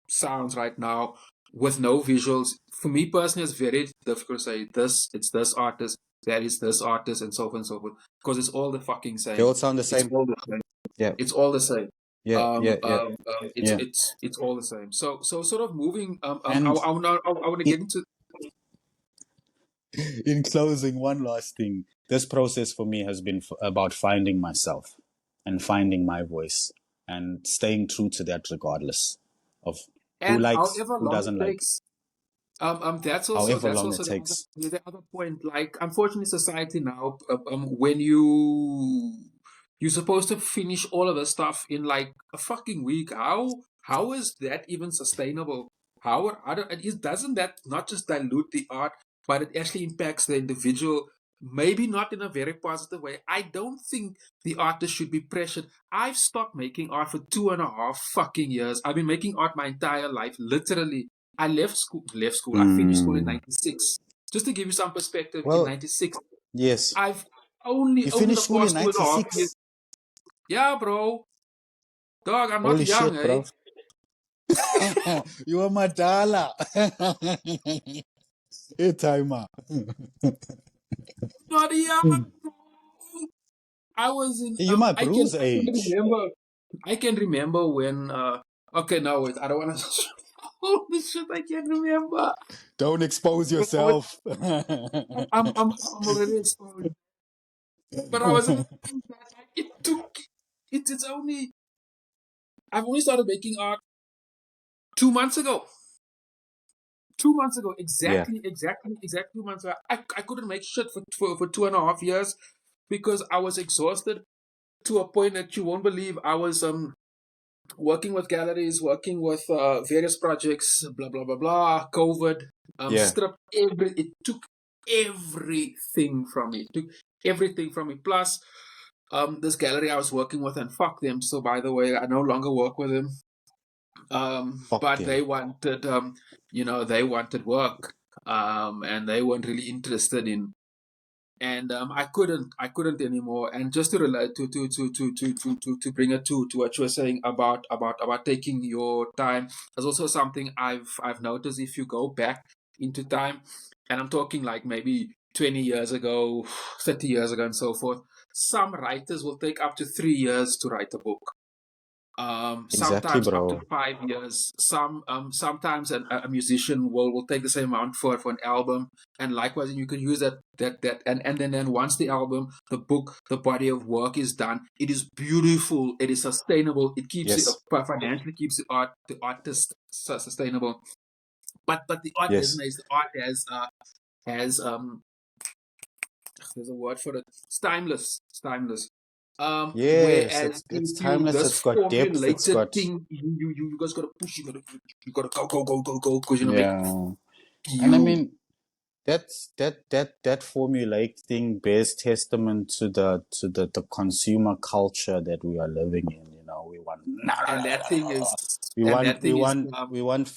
sounds right now with no visuals, for me personally, it's very difficult to say it's this artist, that is this artist, and so on and so forth, because it's all the fucking They same. all sound the It's same. all the same. Yeah, It's all the same. yeah, yeah, yeah, It's yeah. it's all the same. So sort of moving. And I want to i- get into. in closing, one last thing. This process for me has been about finding myself and finding my voice and staying true to that regardless of who And likes, however who long it doesn't like, takes, that's also however long it the takes. other point. Like, unfortunately, society now, when you're supposed to finish all of the stuff in like a fucking week. How is that even sustainable? Doesn't that not just dilute the art, but it actually impacts the individual? Maybe not in a very positive way. I don't think the artist should be pressured. I've stopped making art for 2.5 fucking years. I've been making art my entire life, literally. I left school. I finished school in Mm. '96. Just to give you some perspective, in Well, '96, yes. I've only You over the finished school in past 2.5 years. 96. Yeah, bro. Dog, I'm not Holy young, shit, eh? bro. You are Madala. Hey, timer. Not young, bro. I was in. You my I can. bruise I can age. remember. I can remember when. Okay, no, wait. I don't want to. Holy shit! I can't remember. Don't expose But I was. yourself. I'm already exposed. But I was in. It took. It's only. I've only started making art 2 months ago. 2 months ago, Yeah. exactly 2 months ago. I couldn't make shit for 2.5 years because I was exhausted to a point that you won't believe. I was working with galleries, working with various projects, blah blah blah blah. COVID Yeah. stripped it took everything from me. It took everything from me. Plus, this gallery I was working with, and fuck them. So by the way, I no longer work with them. Fuck But them. they wanted, they wanted work, and they weren't really interested in. And I couldn't anymore. And just to relate to bring it to what you were saying about taking your time, there's also something I've noticed. If you go back into time, and I'm talking like maybe 20 years ago, 30 years ago, and so forth, some writers will take up to 3 years to write a book, Exactly, sometimes up to bro. 5 years. Sometimes a musician will take the same amount for an album, and likewise, you can use that and then once the album, the book, the body of work is done, it is beautiful, it is sustainable, it keeps it Yes. financially, keeps the artist sustainable. But the art Yes. resonates. The art has there's a word for it. It's timeless. It's timeless. Yes. Whereas It's you timeless. this It's got depth. It's formulated got, thing, you guys gotta push. You gotta go because make yeah. And I you. mean, that formulaic thing bears testament to the consumer culture that we are living in. You know, And that thing is we and want that we thing is want we want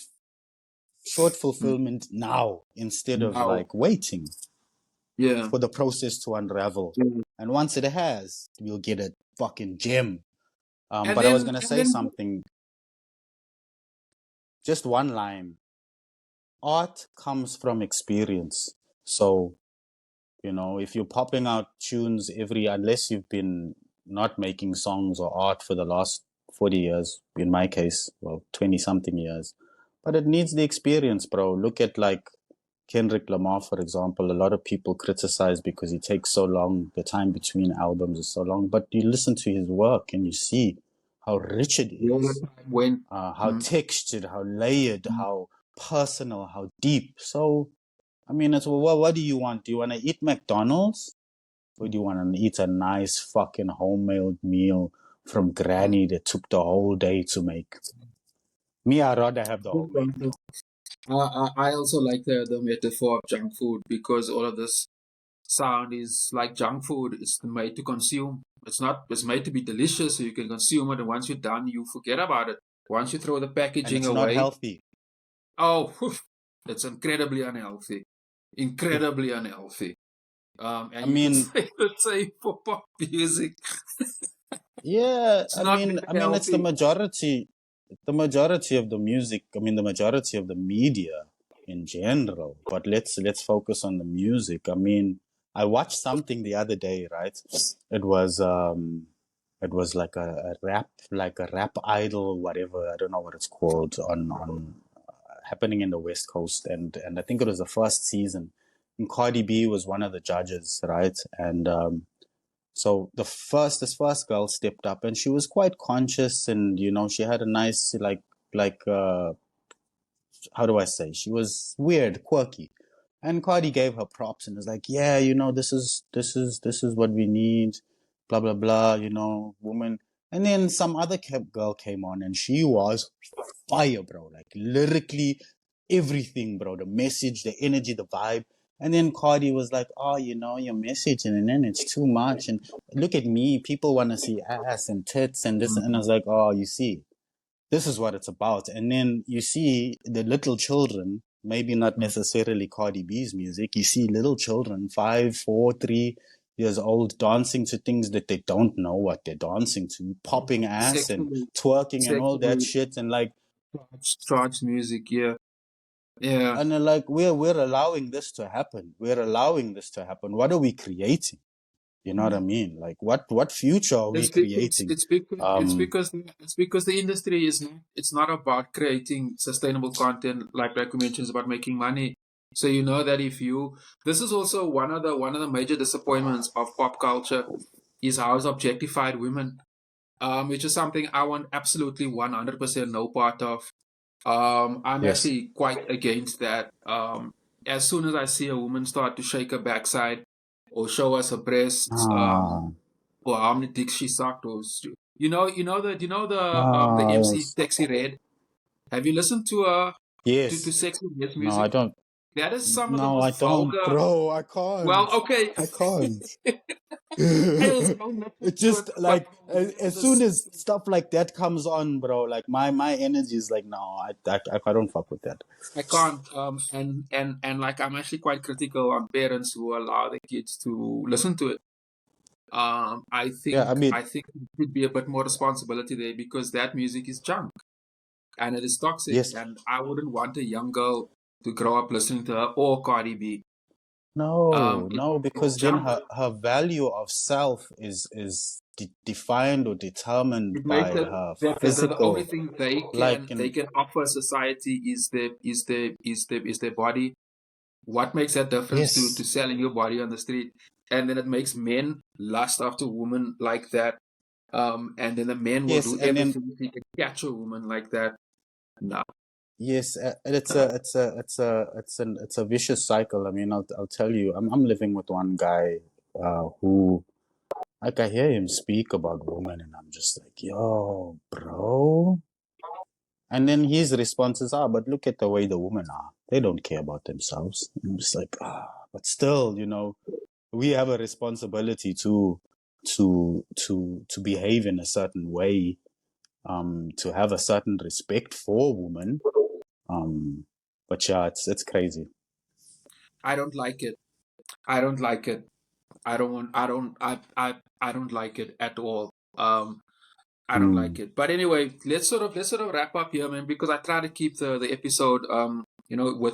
short fulfillment now instead of now. like waiting Yeah. for the process to unravel. Mm. And once it has, we'll get a fucking gem. And But I was then gonna and say then something. Just one line. Art comes from experience. So, you know, if you're popping out tunes unless you've been not making songs or art for the last 40 years, in my case, well, 20 something years, but it needs the experience, bro. Look at like Kendrick Lamar, for example. A lot of people criticize because he takes so long, the time between albums is so long, but you listen to his work and you see how rich it all the is, time when how textured, how layered, how personal, how deep. So, I mean, it's what do you want? Do you want to eat McDonald's? Or do you want to eat a nice fucking homemade meal from Granny that took the whole day to make? Me, I'd rather have the homemade meal. I also like the metaphor of junk food, because all of this sound is like junk food. It's made to consume. It's made to be delicious so you can consume it, and once you're done, you forget about it. Once you throw the And packaging it's not away, healthy. oh, it's incredibly unhealthy. Incredibly unhealthy. I And you could mean, say the same for pop music. yeah, It's not very it's the healthy. majority of the music. I mean, the majority of the media in general. But let's focus on the music. I mean, I watched something the other day, right? It was it was like a rap idol, whatever. I don't know what it's called on happening in the West Coast, and I think it was the first season. And Cardi B was one of the judges, right? And so this first girl stepped up, and she was quite conscious, and she had a nice like how do I say? She was weird, quirky, and Cardi gave her props and was like, yeah, this is what we need, blah blah blah, woman. And then some other girl came on, and she was fire, bro. Like lyrically, everything, bro. The message, the energy, the vibe. And then Cardi was like, oh, your message, and then it's too much. And look at me, people want to see ass and tits and this. And I was like, oh, you see, this is what it's about. And then you see the little children, maybe not necessarily Cardi B's music. You see little children, 5, 4, 3 years old, dancing to things that they don't know what they're dancing to, popping ass and Sexually, twerking and all that sexually shit. And like, charged music. Yeah, yeah. and then like we're allowing this to happen. We're allowing this to happen. What are we creating? You know what I mean? Like what future are we It's because creating? it's because it's Um, because it's because the industry is not, it's not about creating sustainable content like we mentioned, it's about making money. So you know that if you, this is also one of the major disappointments of pop culture is how it's objectified women, which is something I want absolutely 100% no part of. I'm yes. actually quite against that. As soon as I see a woman start to shake her backside or show us her breasts, Ah, or how many dicks she sucked, or the MC yes. Sexy Red. Have you listened to Yes. Sexy Red's No, I music? don't. That is some of the No, I most don't, vulgar. bro. I Well, can't. okay. I can't. There's no nothing It to it, just but like as soon as stuff like that comes on, bro, like my energy is like, no, I don't fuck with that. I can't. And like I'm actually quite critical on parents who allow their kids to listen to it. I Yeah, I think mean, I think there could be a bit more responsibility there because that music is junk and it is toxic, yes, and I wouldn't want a young girl to grow up listening to her or Cardi B. no, It's because then junk. her value of self is defined or It determined makes by it her that the only physical, thing they like, can they and can offer society is their body. What makes that difference to yes, selling your body on the street? And then it makes men lust after women like that. And then the men will yes, do and then everything if he can catch a woman like that. No. yes, and it's a vicious cycle. I mean, I'll tell you, I'm living with one guy who, like, I hear him speak about women, and I'm just like, yo, bro. And then his responses are, but look at the way the women are. They don't care about themselves. And I'm just like, but still, we have a responsibility to behave in a certain way, to have a certain respect for women. Um, but yeah, it's crazy. I don't like it. I don't like it. I don't like it at all. I don't Mm. like it. But anyway, let's sort of wrap up here, man, because I try to keep the episode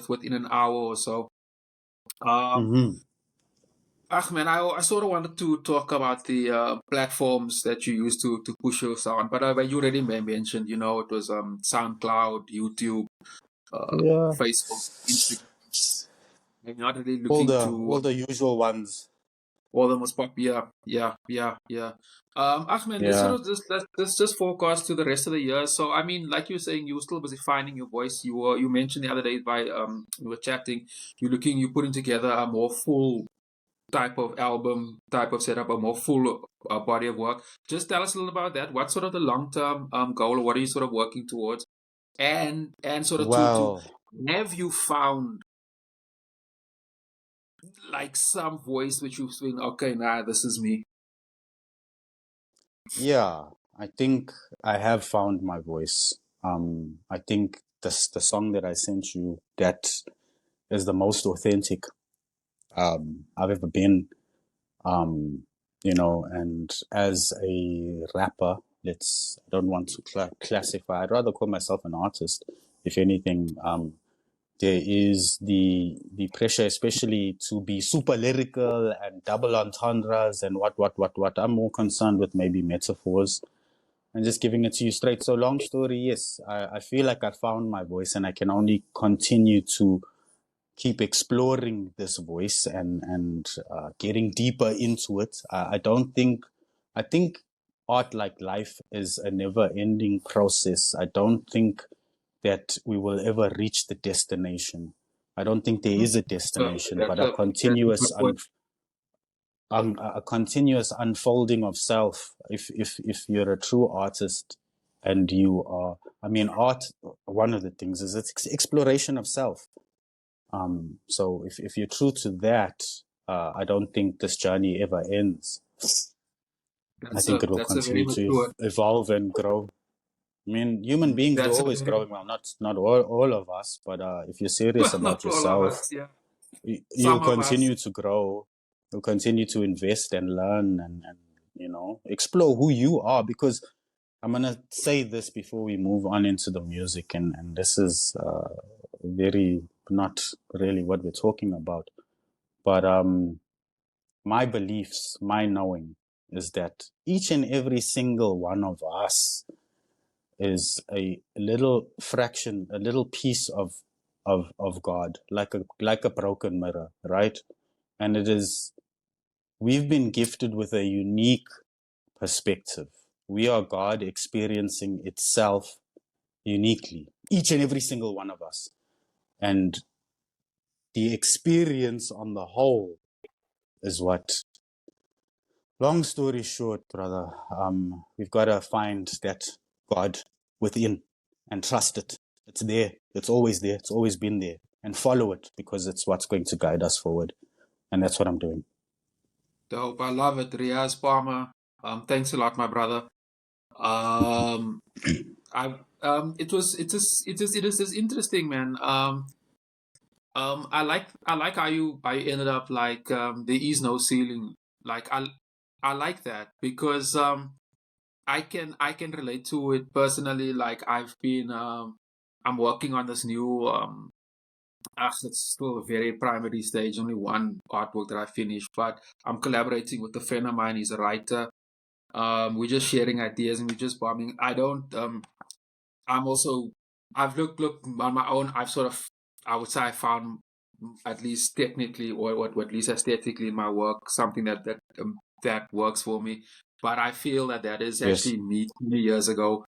within an hour or so. Um Mm-hmm. man, I sort of wanted to talk about the platforms that you use to push your sound, but you already mentioned, it was SoundCloud, YouTube, Yeah. Facebook, Instagram. I'm not really All looking the to all the usual ones. all the most popular. Yeah, yeah, yeah. Ahmed, let's sort Yeah. of let's just forecast to the rest of the year. So, I mean, like you're saying, you're still busy finding your voice. You mentioned the other day by we were chatting. You're putting together a more full type of album, type of setup, a more full body of work. Just tell us a little about that. What's sort of the long term goal, or what are you sort of working towards? And sort of to Well, have you found like some voice which you've been okay, nah, this is me. yeah. I think I have found my voice. I think the song that I sent you, that is the most authentic. I've ever been. You know, and as a rapper, I don't want to classify, I'd rather call myself an artist. If anything, there is the pressure, especially to be super lyrical and double entendres and what. I'm more concerned with maybe metaphors and just giving it to you straight. So long story, yes, I feel like I found my voice and I can only continue to keep exploring this voice and getting deeper into it. I think art, like life, is a never ending process. I don't think that we will ever reach the destination. I don't think there is a destination, but That's a good point. a continuous unfolding of self. If you're a true artist and you are, I mean, art, one of the things is it's exploration of self. So if you're true to that, I don't think this journey ever ends. I think it will That's a very continue to mature. evolve and grow. I mean, human beings, we're That's a always very growing. Well, not all of us, but if you're serious well, about not all of yourself, us. Yeah, you'll some of us. continue to grow. You'll continue to invest and learn and you know, explore who you are. Because I'm gonna say this before we move on into the music, and this is very not really what we're talking about, but my beliefs, my knowing is that each and every single one of us is a little fraction, a little piece of God, like a broken mirror, right? And we've been gifted with a unique perspective. We are God experiencing itself uniquely, each and every single one of us. And the experience on the whole is what, long story short, brother, we've got to find that God within and trust it. It's there. It's always there. It's always been there. And follow it, because it's what's going to guide us forward. And that's what I'm doing. Dope. I love it, Riaaz Palmer. Thanks a lot, my brother. Um, it is interesting, man. I like how you ended up like there is no ceiling. Like I like that because I can relate to it personally. Like I'm working on this new it's still a very primary stage, only one artwork that I finished, but I'm collaborating with a friend of mine. He's a writer. We're just sharing ideas and we're just bombing. I don't I'm also I've looked on my own. I've sort of I would say I found at least technically or at least aesthetically in my work something that works for me. But I feel that is Yes. actually me 20 years ago.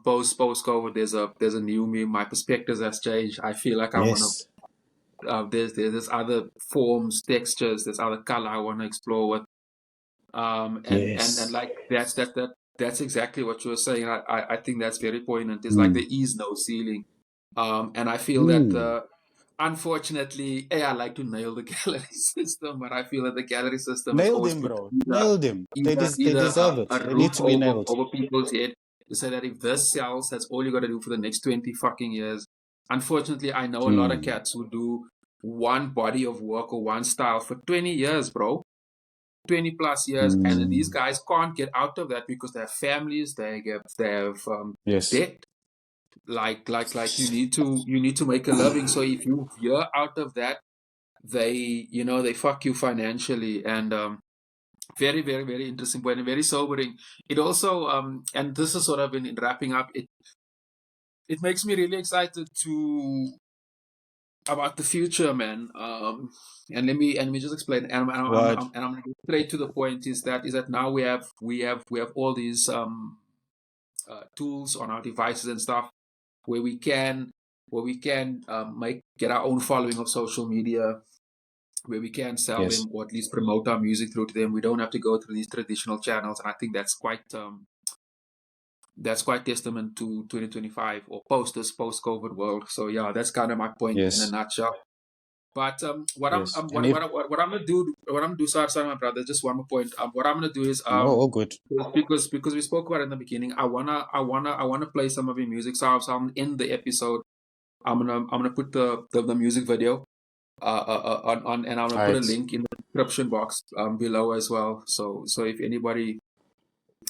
Post COVID, there's a new me. My perspectives has changed. I feel like I want to. Yes. There's other forms, textures. There's other color I want to explore with. And Yes. like that's exactly what you were saying. I think that's very poignant. It's like Mm. there is no ceiling. And I feel that Mm. unfortunately, I like to nail the gallery system, but I feel that the gallery system is Nail always them, put bro. Nail them. They either deserve it. a They need roof to be nailed. over people's head to say that if this sells, that's all you got to do for the next 20 fucking years. Unfortunately, I know a lot of Mm. cats who do one body of work or one style for 20 years, bro. 20 plus years, and these Mm. guys can't get out of that because they have families, they have Yes. debt. Like you need to make a living. So if you veer out of that, they fuck you financially. And very very very interesting point and very sobering. It also and this is sort of in wrapping up. It makes me really excited to about the future, man. And let me just explain. What? And I'm gonna get straight to the point. Is that now we have all these tools on our devices and stuff where we can make get our own following of social media, where we can sell Yes. them or at least promote our music through to them. We don't have to go through these traditional channels, and I think that's quite testament to 2025 or post COVID world. So yeah, that's kind of my point in a Yes. nutshell. But Yes. And if what I'm gonna do, sorry, my brother, just one more point. What I'm gonna do is no, all good. because we spoke about it in the beginning, I wanna play some of your music. So I'm in the episode. I'm gonna put the music video. on, and I'm gonna All put a right. link in the description box below as well. So if anybody,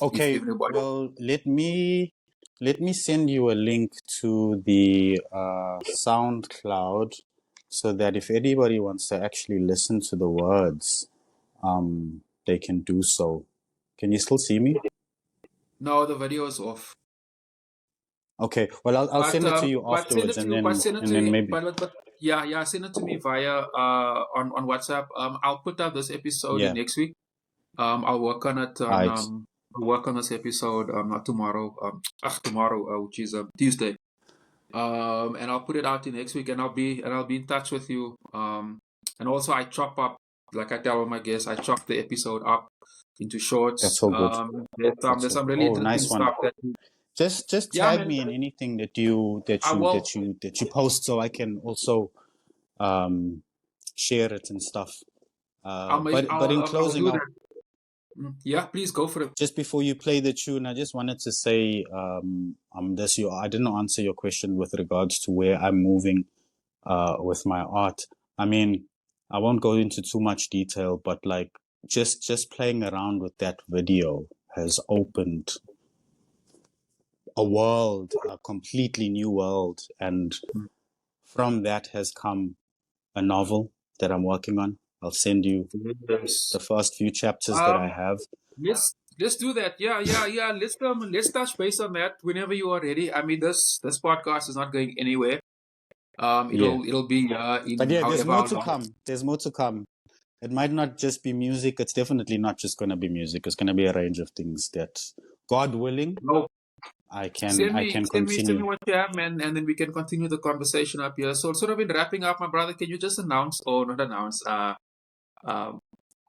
Okay. Well, let me send you a link to the SoundCloud, so that if anybody wants to actually listen to the words, they can do so. Can you still see me? no, the video is off. Okay. Well, I'll send it to you afterwards, and then maybe. But yeah, send it to me via on WhatsApp. I'll put out this episode Yeah. next week. I'll work on it on Right. work on this episode not tomorrow. Tomorrow, which is Tuesday. And I'll put it out in next week, and I'll be in touch with you. And also I chop up, like I tell all my guests, I chop the episode up into shorts. That's so good. There's some really interesting stuff that. Just tag me in anything that you post, so I can also share it and stuff. But in closing, yeah, please go for it. Just before you play the tune, I just wanted to say, I didn't answer your question with regards to where I'm moving with my art. I mean, I won't go into too much detail, but like just playing around with that video has opened a world, a completely new world, and from that has come a novel that I'm working on. I'll send you the first few chapters that I have. Yes, let's do that. Yeah. Let's touch base on that whenever you are ready. I mean, this podcast is not going anywhere. It'll be but yeah, there's more to come. There's more to come. It might not just be music. It's definitely not just going to be music. It's going to be a range of things that, God willing, I can continue. Send me what you have, man, and then we can continue the conversation up here. So sort of in wrapping up, my brother, can you just announce, or not announce,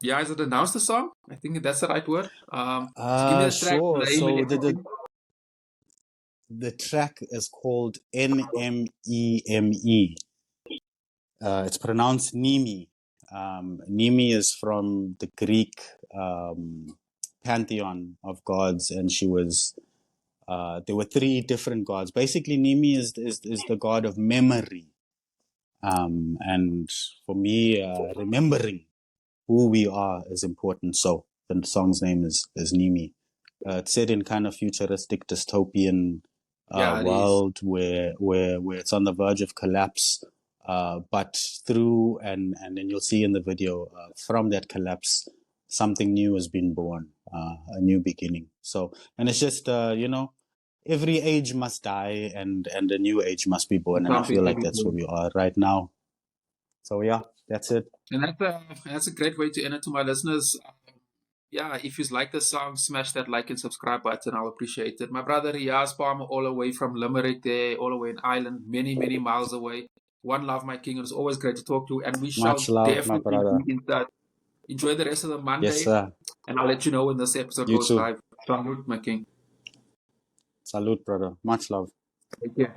is it announce the song? I think that's the right word. Give me the track sure. name. So the track is called Nmeme. It's pronounced Nimi. Nimi is from the Greek pantheon of gods, and she was. There were 3 different gods. Basically, Nimi is the god of memory. And for me, remembering who we are is important. So the song's name is Nimi. It's set in kind of futuristic dystopian world where it's on the verge of collapse. But through and then you'll see in the video, from that collapse, something new has been born, a new beginning. So, and it's just, every age must die and a new age must be born. And I feel like that's where we are right now. So yeah, that's it. And that's a great way to end it to my listeners. If you like the song, smash that like and subscribe button. I'll appreciate it. My brother Riaaz Palmer, all the way from Limerick there, all the way in Ireland, many, many miles away. One love, my king. It was always great to talk to you, and we shall definitely be in touch. Enjoy the rest of the Monday. Yes, sir. And I'll let you know when this episode goes live. Salute, my king. Salute, brother. Much love. Take care.